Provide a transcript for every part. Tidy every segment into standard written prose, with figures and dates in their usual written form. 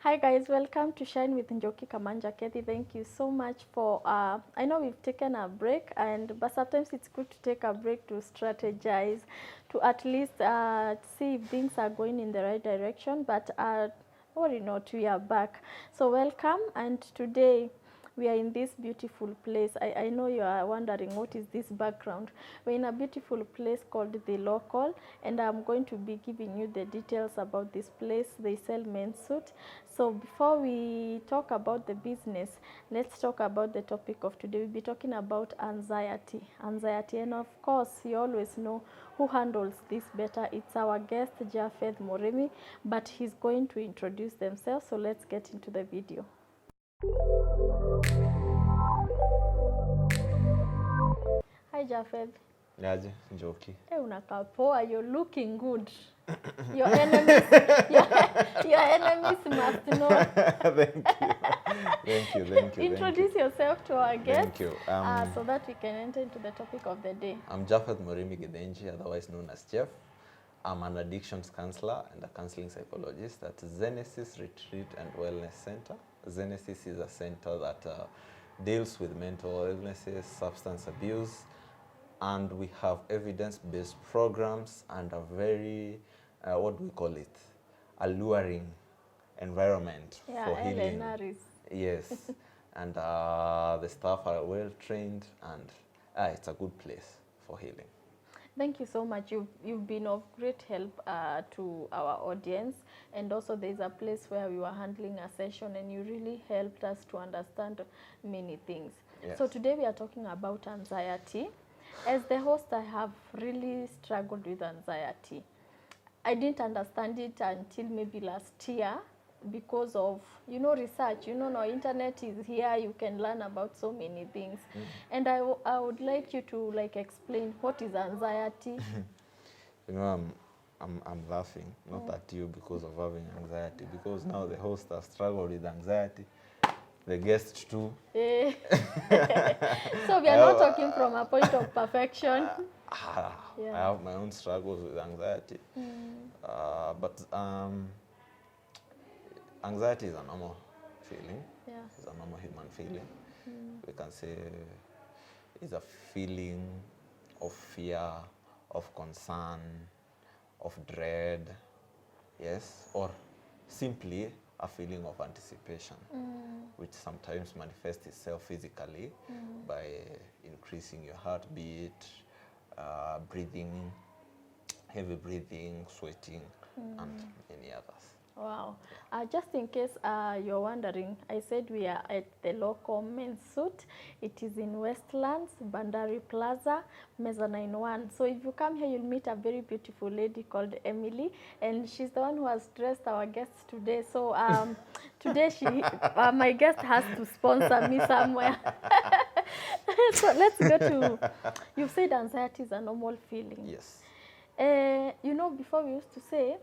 Hi guys, welcome to Shine with Njoki Kamanja Kethi. Thank you so much for, I know we've taken a break, but sometimes it's good to take a break to strategize, to at least see if things are going in the right direction, but worry not, we are back. So welcome, and today we are in this beautiful place. I know you are wondering what is this background. We're in a beautiful place called The Local, and I'm going to be giving you the details about this place. They sell men's suit. So before we talk about the business, let's talk about the topic of today. We'll be talking about anxiety. Anxiety, and of course, you always know who handles this better. It's our guest, Japheth Murimi, but he's going to introduce themselves. So let's get into the video. Hi Japheth. Yaje, Njoki. Hey, unakaa poa, you're looking good. Your enemies, your enemies must know. Thank you. Introduce yourself to our guest. Thank you. So that we can enter into the topic of the day. I'm Japheth Murimi, otherwise known as Jeff. I'm an addictions counselor and a counseling psychologist at Genesis Retreat and Wellness Center. Genesis is a center that deals with mental illnesses, substance abuse, and we have evidence-based programs and a very, what do we call it, alluring environment for healing. Yes, and the staff are well trained, and it's a good place for healing. Thank you so much. You've been of great help to our audience, and also there's a place where we were handling a session and you really helped us to understand many things. Yes. So today we are talking about anxiety. As the host, I have really struggled with anxiety. I didn't understand it until maybe last year because of, research. Now internet is here, you can learn about so many things. And I would like you to explain what is anxiety. I'm laughing, not at you because of having anxiety, because now the host has struggled with anxiety. The guest too. So we are not talking from a point of perfection. I have my own struggles with anxiety. But anxiety is a normal feeling. Yeah. It's a normal human feeling. We can say it's a feeling of fear, of concern, of dread, yes, or simply a feeling of anticipation, which sometimes manifests itself physically by increasing your heartbeat, breathing, heavy breathing, sweating, and many others. Wow. Just in case you're wondering, I said we are at The Local Men's Suit. It is in Westlands, Bandari Plaza, Mezzanine 1. So if you come here, you'll meet a very beautiful lady called Emily, and she's the one who has dressed our guests today. So today my guest has to sponsor me somewhere. So let's go to, you said anxiety is a normal feeling. Yes. Before we used to say,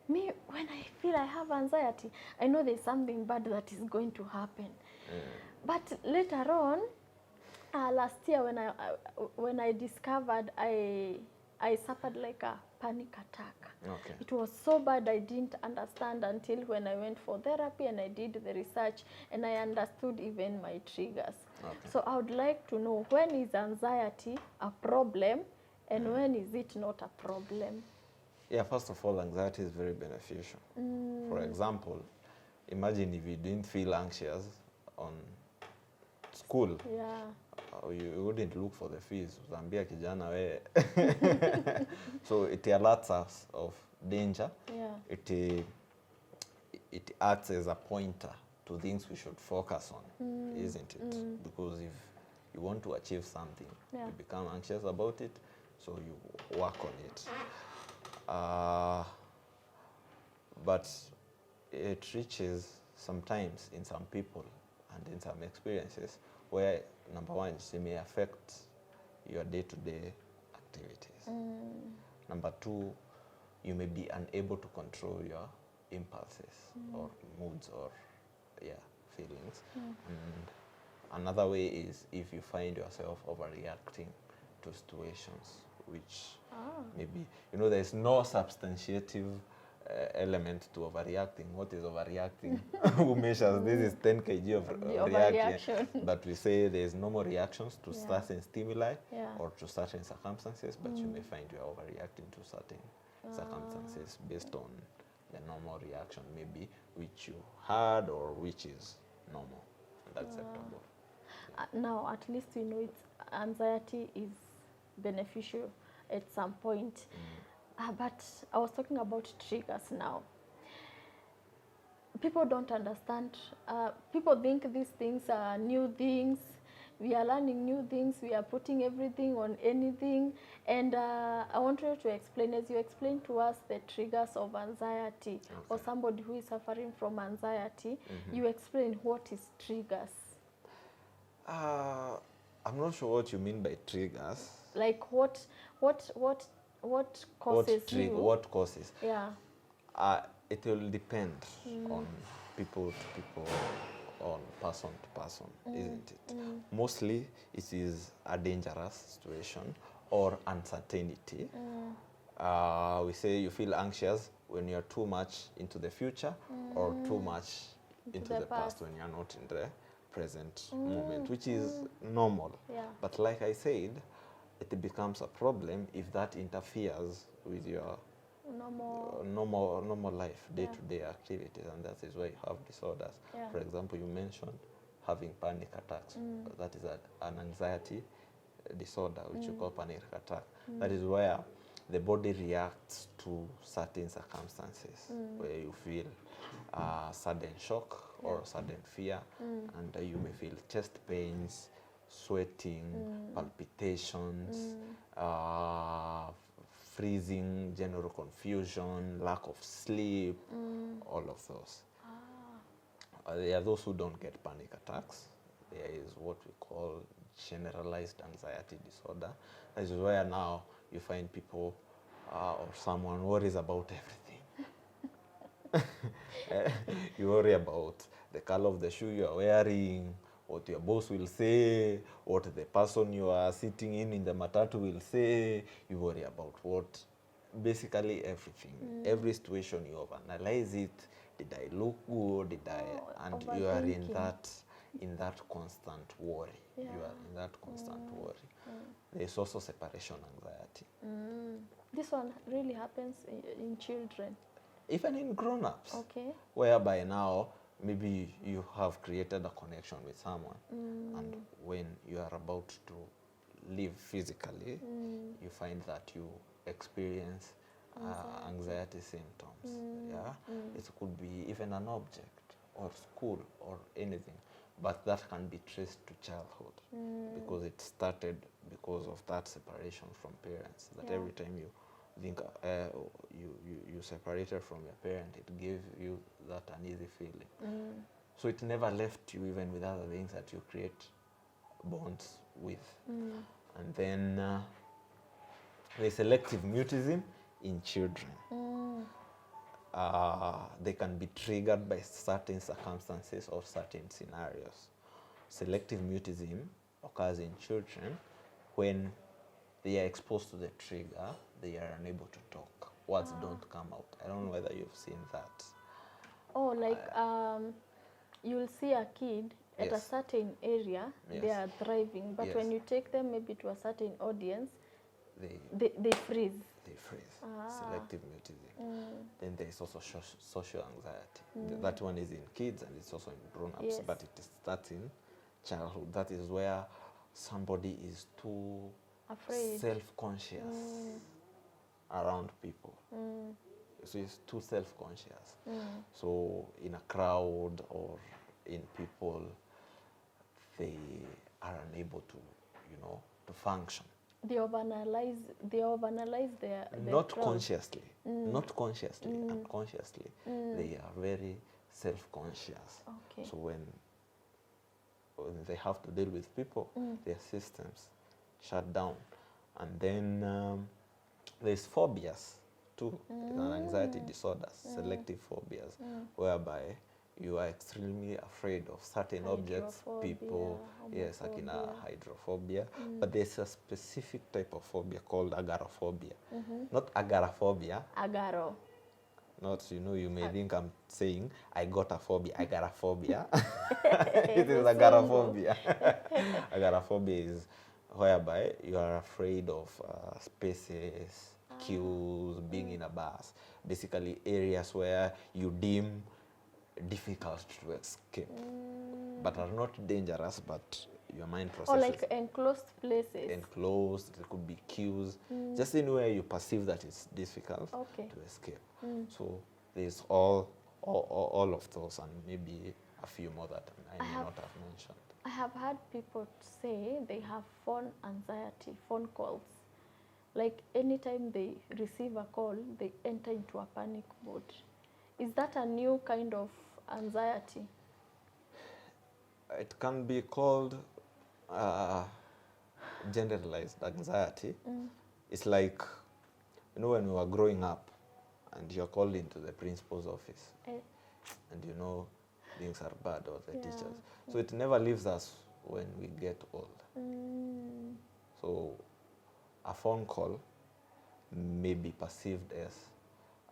me, when I feel I have anxiety, I know there's something bad that is going to happen. But later on, last year when I discovered I suffered like a panic attack. Okay. It was so bad I didn't understand until when I went for therapy and I did the research and I understood even my triggers. Okay. So I would like to know, when is anxiety a problem and when is it not a problem? Yeah, first of all, anxiety is very beneficial. For example, imagine if you didn't feel anxious on school. Yeah. You wouldn't look for the fees. Utambia kijana we. So it alerts us of danger. Yeah. It acts as a pointer to things we should focus on, isn't it? Because if you want to achieve something, you become anxious about it, so you work on it. But it reaches sometimes in some people and in some experiences where, number one, it may affect your day-to-day activities. Number two, you may be unable to control your impulses or moods or feelings. And another way is if you find yourself overreacting to situations which maybe, there's no substantiative element to overreacting. What is overreacting? Who measures this is 10 kg of The reaction? overreaction. But we say there's normal reactions to Yeah. certain stimuli Yeah. or to certain circumstances, but you may find you are overreacting to certain circumstances based on the normal reaction, maybe which you had or which is normal and acceptable. Now, at least we know it's anxiety is beneficial at some point. But I was talking about triggers now. People don't understand. People think these things are new things. We are learning new things. We are putting everything on anything. And I want you to explain, as you explain to us the triggers of anxiety, or somebody who is suffering from anxiety, you explain what is triggers. I'm not sure what you mean by triggers. Like what causes you? What causes? Yeah. It will depend on people to people, on person to person, isn't it? Mostly it is a dangerous situation or uncertainty. We say you feel anxious when you're too much into the future or too much into the past when you're not in the present moment, which is normal. Yeah. But like I said, it becomes a problem if that interferes with your normal life, day-to-day activities, and that is why you have disorders. Yeah. For example, you mentioned having panic attacks. That is an anxiety disorder, which you call panic attack. That is where the body reacts to certain circumstances where you feel sudden shock or sudden fear, and you may feel chest pains, sweating, palpitations, freezing, general confusion, lack of sleep, all of those. There are those who don't get panic attacks. There is what we call generalized anxiety disorder. That is where now you find people or someone worries about everything. You worry about the color of the shoe you are wearing, what your boss will say, what the person you are sitting in the matatu will say. You worry about what, basically everything. Every situation you overanalyze it. Did I look good? Did I? And you are in that constant worry. You are in that constant worry. There is also separation anxiety. This one really happens in children. Even in grown-ups. Okay. Whereby now maybe you have created a connection with someone, and when you are about to live physically, you find that you experience anxiety symptoms. It could be even an object or school or anything, but that can be traced to childhood because it started because of that separation from parents. That every time you think you separated from your parent, it gave you that uneasy feeling. So it never left you, even with other things that you create bonds with. And then there's selective mutism in children. They can be triggered by certain circumstances or certain scenarios. Selective mutism occurs in children when they are exposed to the trigger, they are unable to talk. Words don't come out. I don't know whether you've seen that. Oh, like you'll see a kid at a certain area, they are thriving, but when you take them maybe to a certain audience, they freeze. They freeze. Selective mutism. Then there is also social anxiety. That one is in kids and it's also in grown-ups, but it starts in childhood. That is where somebody is too Afraid. self-conscious around people. So it's too self-conscious. So in a crowd or in people, they are unable to, to function. They overanalyze their Not crowd. consciously, unconsciously. They are very self-conscious. Okay. So when they have to deal with people, their systems shut down. And then there's phobias too, an anxiety disorders, selective phobias, whereby you are extremely afraid of certain objects, people, like in a hydrophobia. But there's a specific type of phobia called agoraphobia. Not agoraphobia. Agaro. Not, you may think I'm saying I got a phobia. Agoraphobia. It is agoraphobia. Agoraphobia is whereby you are afraid of spaces, queues, being in a bus. Basically, areas where you deem difficult to escape, but are not dangerous, but your mind processes. Or like enclosed places. Enclosed, there could be queues, just anywhere you perceive that it's difficult Okay. to escape. So there's all of those, and maybe a few more that I may not have mentioned. I have had people say they have phone anxiety, phone calls. Like anytime they receive a call, they enter into a panic mode. Is that a new kind of anxiety? It can be called generalized anxiety. It's like, when we were growing up and you're called into the principal's office and things are bad, or the teachers. So it never leaves us when we get old. So a phone call may be perceived as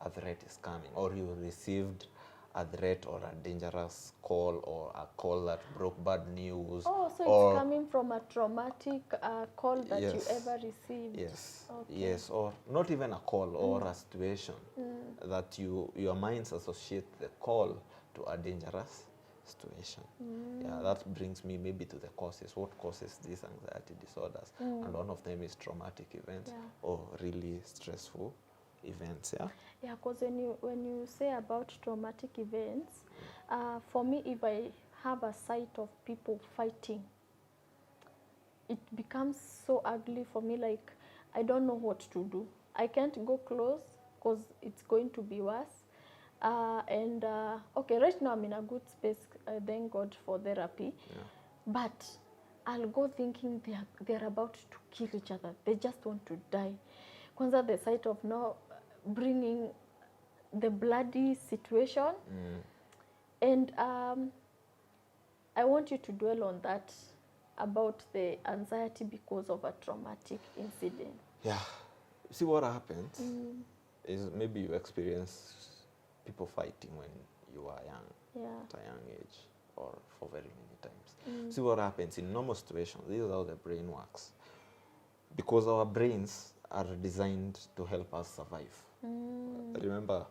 a threat is coming, or you received a threat or a dangerous call, or a call that broke bad news. Oh, so it's coming from a traumatic call that you Yes. ever received. Yes. Okay. Yes, or not even a call, or a situation that your minds associate the call to a dangerous situation. Yeah, that brings me maybe to the causes. What causes these anxiety disorders? And one of them is traumatic events or really stressful events. Yeah, because when you say about traumatic events, for me, if I have a sight of people fighting, it becomes so ugly for me. Like, I don't know what to do. I can't go close because it's going to be worse. Okay, right now I'm in a good space. Thank God for therapy. But I'll go thinking they're about to kill each other. They just want to die. Kwanza, the sight of now bringing the bloody situation. And I want you to dwell on that, about the anxiety because of a traumatic incident. Yeah. See, what happens is maybe you experience people fighting when you are young, at a young age, or for very many times. See what happens in normal situations. This is how the brain works. Because our brains are designed to help us survive. Remember,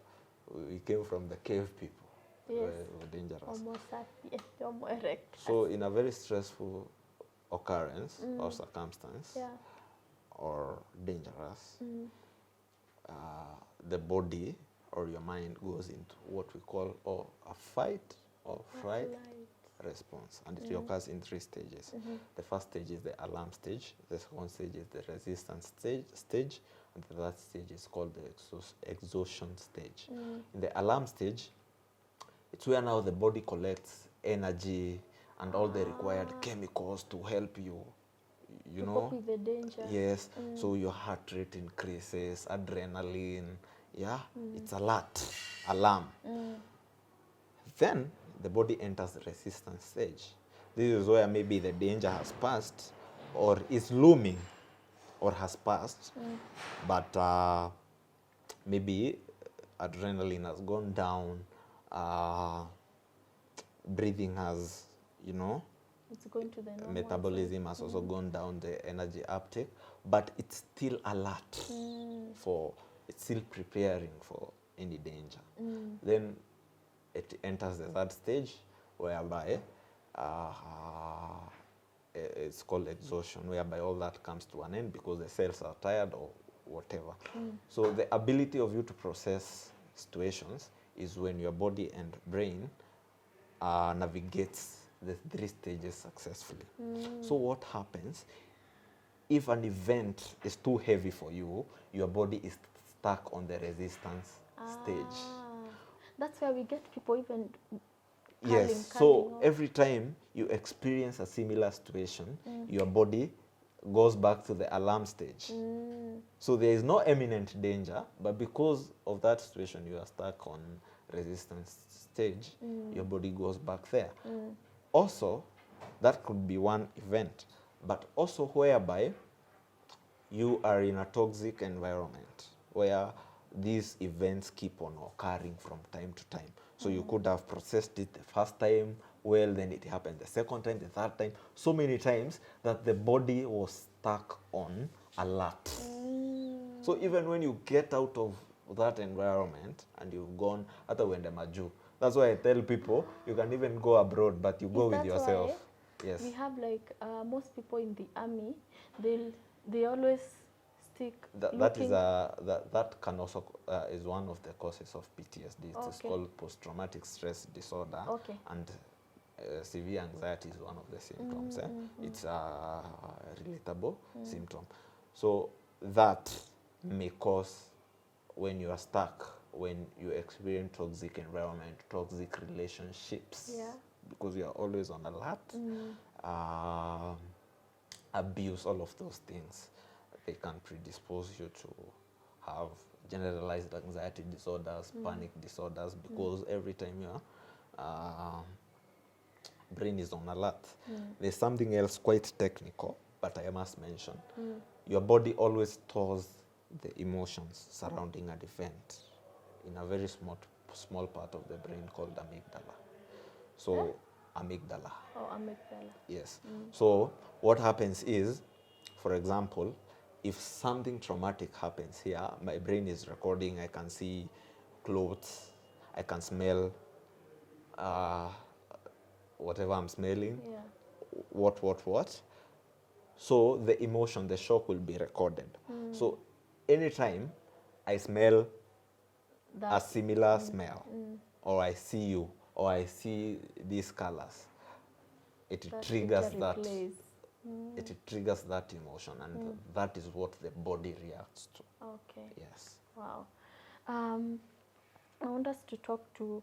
we came from the cave people. Yes. Were dangerous. Homo sapiens, Homo erectus. So in a very stressful occurrence or circumstance, or dangerous, the body or your mind goes into what we call a fight or flight response, and it occurs in 3 stages. The first stage is the alarm stage, the second stage is the resistance stage, and the third stage is called the exhaustion stage. In the alarm stage, it's where now the body collects energy and all the required chemicals to help you, to cope with the danger. Yes. So your heart rate increases, adrenaline. It's alert, alarm. Then the body enters the resistance stage. This is where maybe the danger has passed, or is looming, or has passed, but maybe adrenaline has gone down, breathing has, It's going to the normal metabolism has also gone down, the energy uptake, but it's still alert it's still preparing for any danger. Then it enters the third stage, whereby it's called exhaustion, whereby all that comes to an end because the cells are tired or whatever. So the ability of you to process situations is when your body and brain navigates the 3 stages successfully. So what happens if an event is too heavy for you? Your body is stuck on the resistance stage. That's where we get people even Yes. So every time you experience a similar situation, your body goes back to the alarm stage. So there is no imminent danger, but because of that situation, you are stuck on resistance stage, your body goes back there. Also, that could be one event, but also whereby you are in a toxic environment where these events keep on occurring from time to time. So you could have processed it the first time well, then it happened the second time, the third time, so many times that the body was stuck on alert. So even when you get out of that environment and you've gone, hata uende maju. That's why I tell people you can even go abroad, but you go with yourself. Yes. We have like most people in the army, they always stick that can also is one of the causes of PTSD. It's called post-traumatic stress disorder, and severe anxiety is one of the symptoms. It's a relatable symptom. So that may cause, when you are stuck, when you experience toxic environment, toxic relationships, because you are always on alert, abuse, all of those things, they can predispose you to have generalized anxiety disorders, panic disorders, because every time your brain is on alert. There's something else quite technical, but I must mention. Your body always stores the emotions surrounding an event in a very small part of the brain called amygdala. So amygdala. Oh, amygdala. Yes. So what happens is, for example, if something traumatic happens here, my brain is recording, I can see clothes, I can smell whatever I'm smelling, what. So the emotion, the shock will be recorded. So anytime I smell a similar smell, or I see you, or I see these colors, it triggers that. It triggers that emotion, and that is what the body reacts to. Okay. Yes. Wow. I want us to talk to.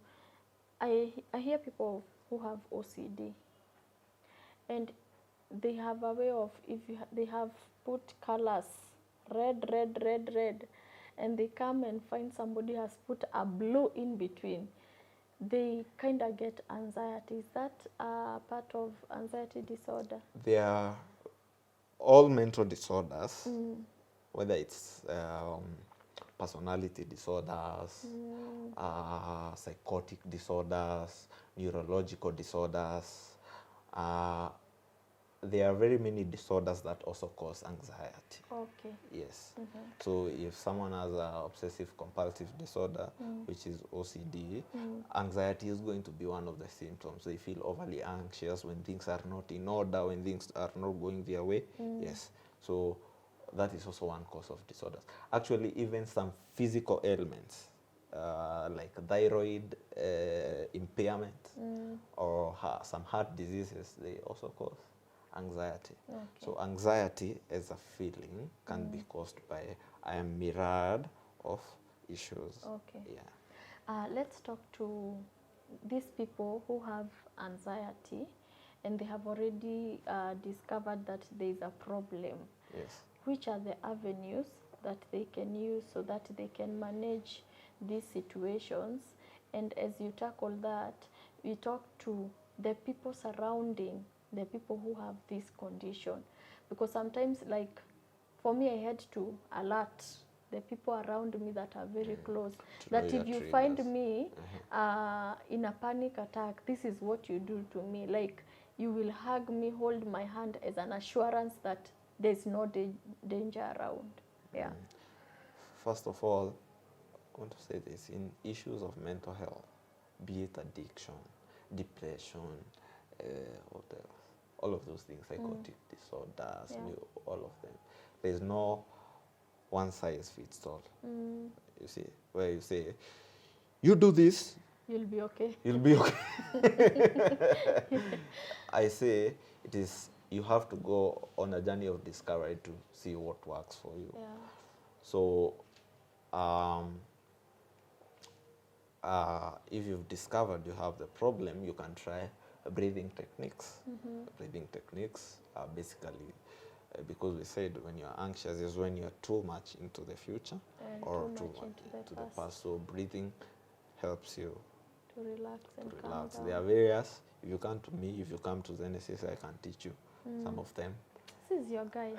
I hear people who have OCD, and they have a way of, they have put colors, red, and they come and find somebody has put a blue in between, they kind of get anxiety. Is that part of anxiety disorder? They are all mental disorders, whether it's personality disorders, psychotic disorders, neurological disorders. There are very many disorders that also cause anxiety. Okay. Yes. So if someone has an obsessive compulsive disorder, which is OCD, anxiety is going to be one of the symptoms. They feel overly anxious when things are not in order, when things are not going their way. Yes. So that is also one cause of disorders. Actually, even some physical ailments, like thyroid impairment, or some heart diseases, they also cause anxiety. So anxiety as a feeling can be caused by a myriad of issues. Let's talk to these people who have anxiety and they have already discovered that there is a problem. Yes. Which are the avenues that they can use so that they can manage these situations? And as you tackle that, we talk to the people surrounding the people who have this condition, because sometimes, like for me, I had to alert the people around me that are very close, that if you find me in a panic attack, this is what you do to me. Like, you will hug me, hold my hand as an assurance that there's no danger around. First of all, I want to say this: in issues of mental health, be it addiction, depression, all of those things, psychotic disorders, all of them, there's no one size fits all. You see, where you say, you do this, you'll be okay. You'll be okay. I say it is, you have to go on a journey of discovery to see what works for you. So if you've discovered you have the problem, you can try breathing techniques. Breathing techniques are basically, because we said when you're anxious is when you're too much into the future or too much into the past. So breathing helps you to relax and calm down. There are various. If you come to me, if you come to Genesis, I can teach you some of them. is your guy.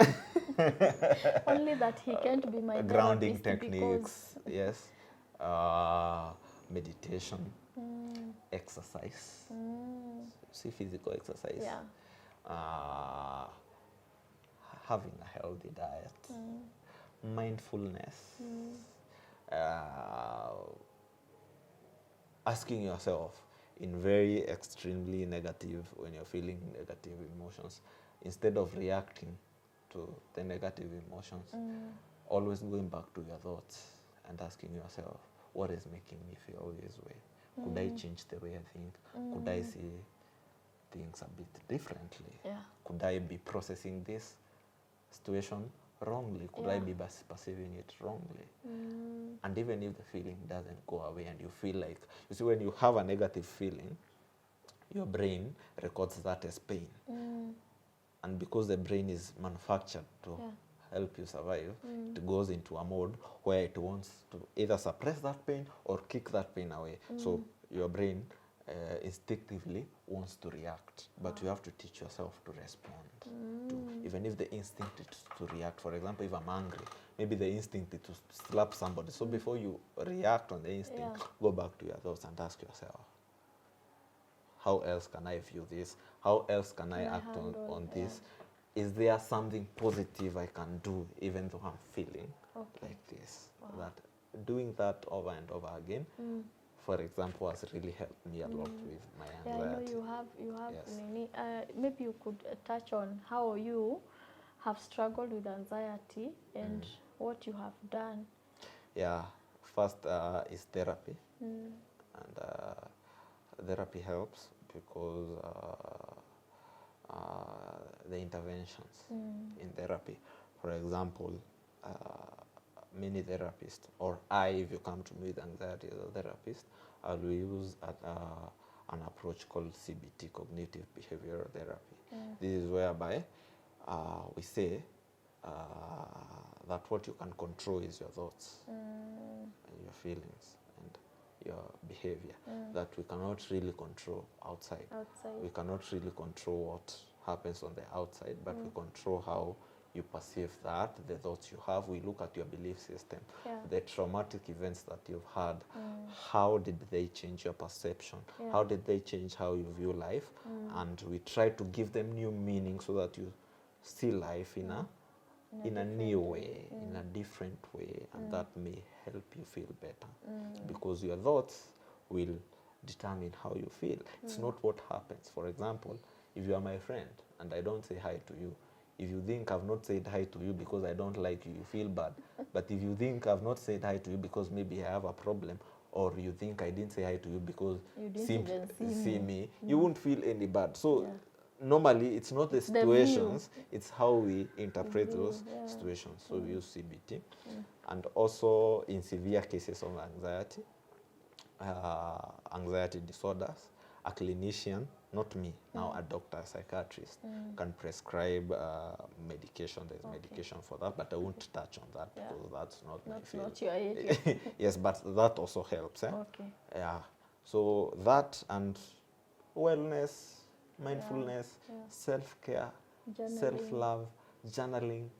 Only that he can't be my grounding therapist techniques, yes, meditation, exercise, see physical exercise, yeah. having a healthy diet, mindfulness, asking yourself in very extremely negative, when you're feeling negative emotions, instead of reacting to the negative emotions, always going back to your thoughts and asking yourself, what is making me feel this way? Could I change the way I think? Could I see things a bit differently? Yeah. Could I be processing this situation wrongly? Could I be perceiving it wrongly? And even if the feeling doesn't go away and you feel like, you see, when you have a negative feeling, your brain records that as pain. And because the brain is manufactured to help you survive, it goes into a mode where it wants to either suppress that pain or kick that pain away. So your brain instinctively wants to react, but you have to teach yourself to respond. Even if the instinct is to react, for example, if I'm angry, maybe the instinct is to slap somebody. So before you react on the instinct, go back to your thoughts and ask yourself, how else can I view this? How else can I act on this? Is there something positive I can do even though I'm feeling like this? That doing that over and over again, for example, has really helped me a lot with my anxiety. Yeah, I know you have Yes. Nini. Maybe you could touch on how you have struggled with anxiety and what you have done. Yeah, first is therapy. And therapy helps because the interventions in therapy, for example, many therapists, or if you come to me with anxiety as a therapist, I will use an approach called CBT, cognitive behavioral therapy. This is whereby we say that what you can control is your thoughts and your feelings and your behavior, that we cannot really control outside. We cannot really control what happens on the outside, but we control how you perceive that, the thoughts you have. We look at your belief system, the traumatic events that you've had. How did they change your perception? How did they change how you view life? And we try to give them new meaning so that you see life in a new way, in a different way, and that may help you feel better. Because your thoughts will determine how you feel. It's not what happens. For example, if you are my friend and I don't say hi to you, if you think I've not said hi to you because I don't like you, you feel bad. But if you think I've not said hi to you because maybe I have a problem, or you think I didn't say hi to you because You didn't even see me, you won't feel any bad. So normally it's not the It's the situations, it's how we interpret those situations. So we use CBT. And also in severe cases of anxiety, anxiety disorders, a clinician, not me, now a doctor, a psychiatrist, can prescribe medication. There's medication for that, but I won't touch on that because that's not my field. Not your area. Yes, but that also helps. Okay. Yeah. So that and wellness, mindfulness, self-care, Journaling. self-love, journaling,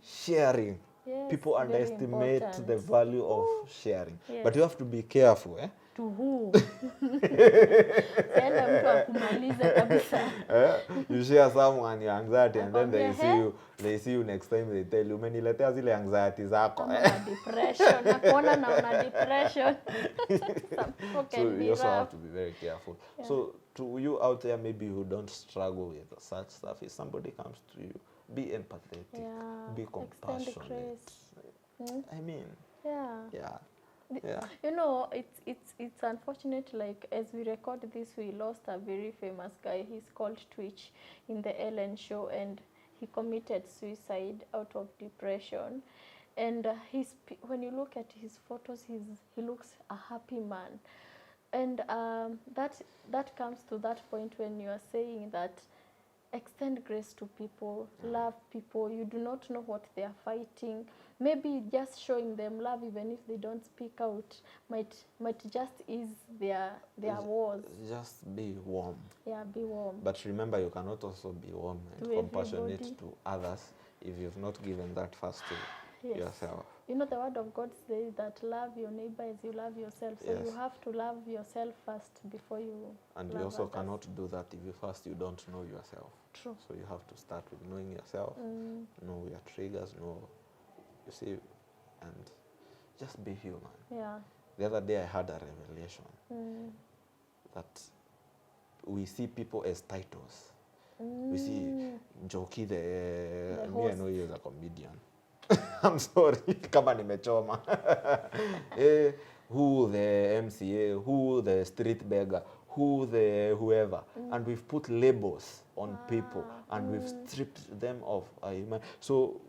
sharing. Yes, People very underestimate important. the value of sharing. Yes. But you have to be careful. To who? Sienda mtu akumalize kabisa. You share someone your anxiety and then Nakwambia, they see you next time, they tell you, umeniletea zile anxiety zako. Kama una depression, nakuona na una depression. Some people So can be you also have rough. to be very careful. So to you out there, maybe who don't struggle with such stuff, if somebody comes to you, be empathetic, be Extend compassionate. grace. I mean, Yeah. yeah. You know, it's unfortunate, like as we record this, we lost a very famous guy. He's called Twitch in the Ellen show, and he committed suicide out of depression. And when you look at his photos, he looks a happy man. And that comes to that point when you are saying that extend grace to people, love people. You do not know what they are fighting. Maybe just showing them love, even if they don't speak out, might just ease their wars. Just be warm. Yeah, be warm. But remember, you cannot also be warm and To compassionate everybody. to others if you've not given that first to Yes. yourself. You know, the word of God says that love your neighbor as you love yourself. So Yes. you have to love yourself first before you And love you also others. cannot do that if you don't know yourself. True. So you have to start with knowing yourself, know your triggers, know, you see, and just be human. Yeah. The other day I had a revelation that we see people as titles. We see Joki, me, I host. know you as a comedian. I'm sorry, kama nimechoma. Who the MCA, who the street beggar, who the whoever. And we've put labels on people and we've stripped them of a human. So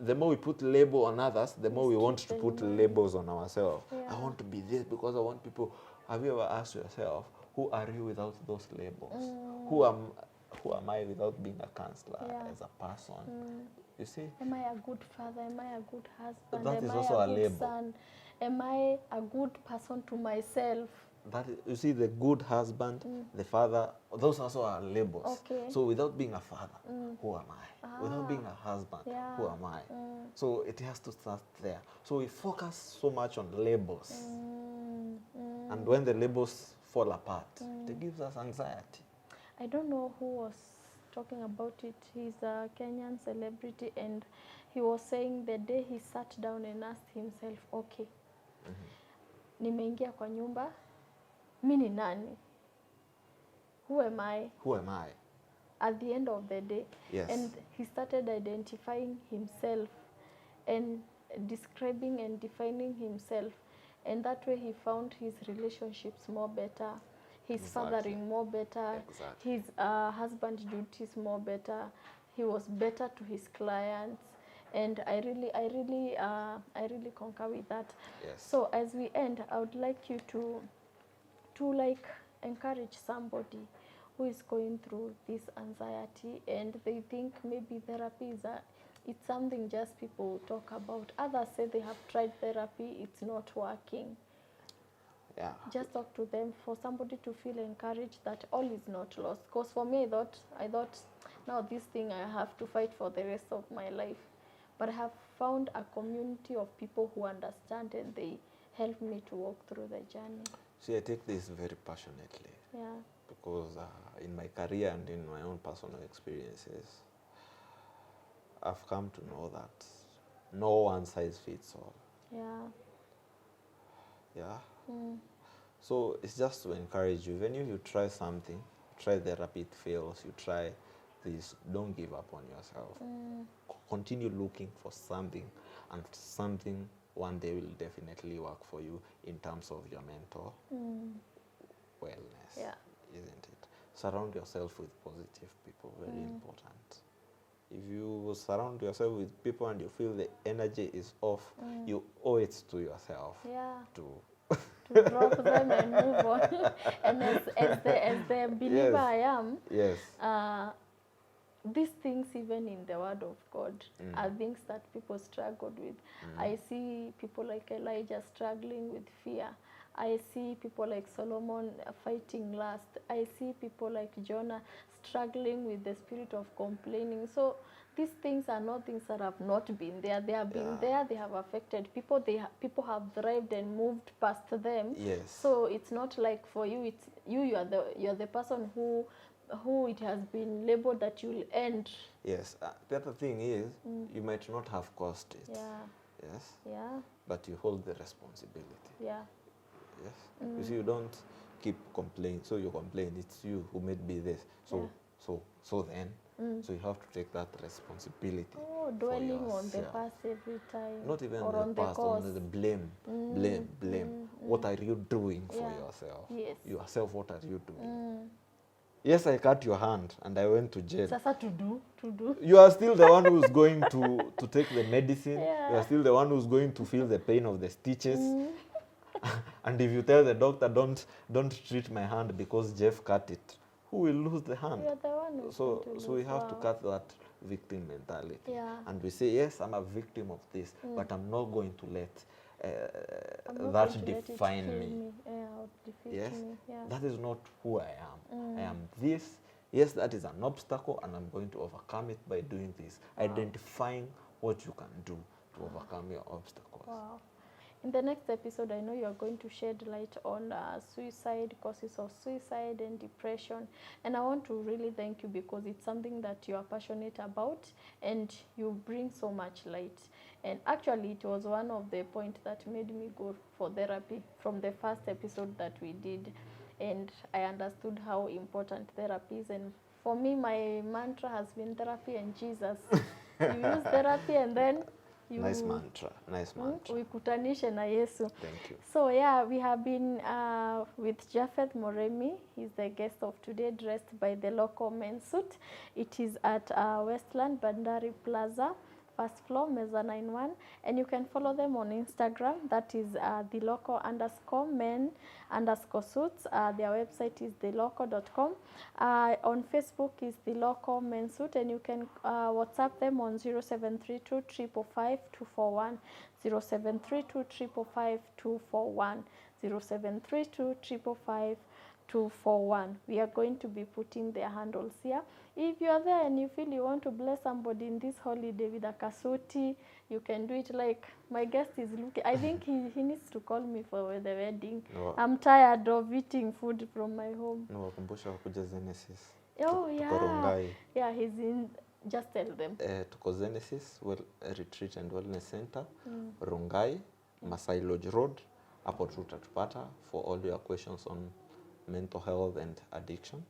the more we put label on others, the more we want to put labels on ourselves. Yeah. I want to be this because I want people. Have you ever asked yourself, who are you without those labels? Who am I without being a counselor as a person? You see? Am I a good father? Am I a good husband? That Am is I also a a good label. son? Am I a good person to myself? That is, you see, the good husband, the father, those also are labels. Okay. So without being a father, who am I? Without being a husband, who am I? So it has to start there. So we focus so much on labels. And when the labels fall apart, it gives us anxiety. I don't know who was talking about it. He's a Kenyan celebrity, and he was saying the day he sat down and asked himself, okay, nimeingia kwa nyumba, mi ni nani? Who am I? Who am I? At the end of the day. Yes. And he started identifying himself and describing and defining himself. And that way he found his relationships more better, his fathering more better, his husband duties more better. He was better to his clients. And I really concur with that. Yes. So as we end, I would like you to like encourage somebody who is going through this anxiety and they think maybe therapy is it's something just people talk about. Others say they have tried therapy, it's not working. Yeah. Just talk to them for somebody to feel encouraged that all is not lost. Because for me, I thought, now this thing I have to fight for the rest of my life. But I have found a community of people who understand and they help me to walk through the journey. See, I take this very passionately. Yeah. Because in my career and in my own personal experiences, I've come to know that no one size fits all. Yeah. Yeah. So it's just to encourage you. When you try something, try therapy, it fails, you try this, don't give up on yourself. Continue looking for something, and something one day will definitely work for you in terms of your mental wellness. Yeah. Isn't it? Surround yourself with positive people, very important. If you surround yourself with people and you feel the energy is off, you owe it to yourself to drop them and move on. And as the believer I am, yes. These things, even in the Word of God, are things that people struggled with. I see people like Elijah struggling with fear. I see people like Solomon fighting lust. I see people like Jonah struggling with the spirit of complaining. So these things are not things that have not been there. They have been there. They have affected people. People have thrived and moved past them. Yes. So it's not like for you. It's you are the person who it has been labeled that you'll end. Yes. The other thing is, you might not have caused it. Yeah. Yes. Yeah. But you hold the responsibility. Yeah. Yes. You see, you don't keep complaining. So you complain, it's you who made me this. So then you have to take that responsibility. Oh, dwelling on the past every time. Not even or the on past, the on the blame. Blame. What are you doing for yourself? Yes. Yourself, what are you doing? Yes, I cut your hand and I went to jail. Sasa to do. You are still the one who's going to take the medicine. Yeah. You are still the one who's going to feel the pain of the stitches. And if you tell the doctor, don't treat my hand because Jeff cut it, who will lose the hand? You're the one who's So, going to so we lose. have to Wow. cut that victim mentality. Yeah. And we say, yes, I'm a victim of this, but I'm not going to let I'm not that going to let it define kill me. Yeah, or defeat Yes, me. Yeah. that is not who I am. I am this. Yes, that is an obstacle, and I'm going to overcome it by doing this. Identifying what you can do to overcome your obstacles. Wow. In the next episode, I know you are going to shed light on suicide, causes of suicide and depression. And I want to really thank you because it's something that you are passionate about and you bring so much light. And actually, it was one of the points that made me go for therapy from the first episode that we did. And I understood how important therapy is. And for me, my mantra has been therapy and Jesus. You use therapy and then you Nice mantra, nice mantra. Uikutanishe na Yesu. Thank you. So yeah, we have been with Japheth Murimi. He's the guest of today, dressed by the local men's suit. It is at Westland Bandari Plaza, first floor, mezzanine 1. And you can follow them on Instagram. That is the local _men _suits. Their website is thelocal.com. On Facebook is the local men's suit, and you can WhatsApp them on 0732 555 241, 0732 555 241, 0732 555 241. We are going to be putting their handles here. If you are there and you feel you want to bless somebody in this holiday with a kasuti, you can do it. Like my guest is looking, I think he needs to call me for the wedding. No. I'm tired of eating food from my home. No, wakumbusha wakuja Genesis. Oh Tuko yeah. Rongai. Yeah, he's in, just tell them. Tuko Genesis Retreat and Wellness Center, Rongai, Masai Lodge Road. Hapo tutatupata for all your questions on mental health and addiction.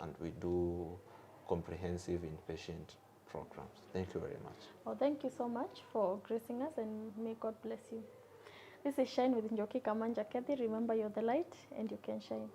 And we do comprehensive inpatient programs. Thank you very much. Well, thank you so much for gracing us, and may God bless you. This is Shine with Njoki Kamanja Kethi. Remember, you're the light and you can shine.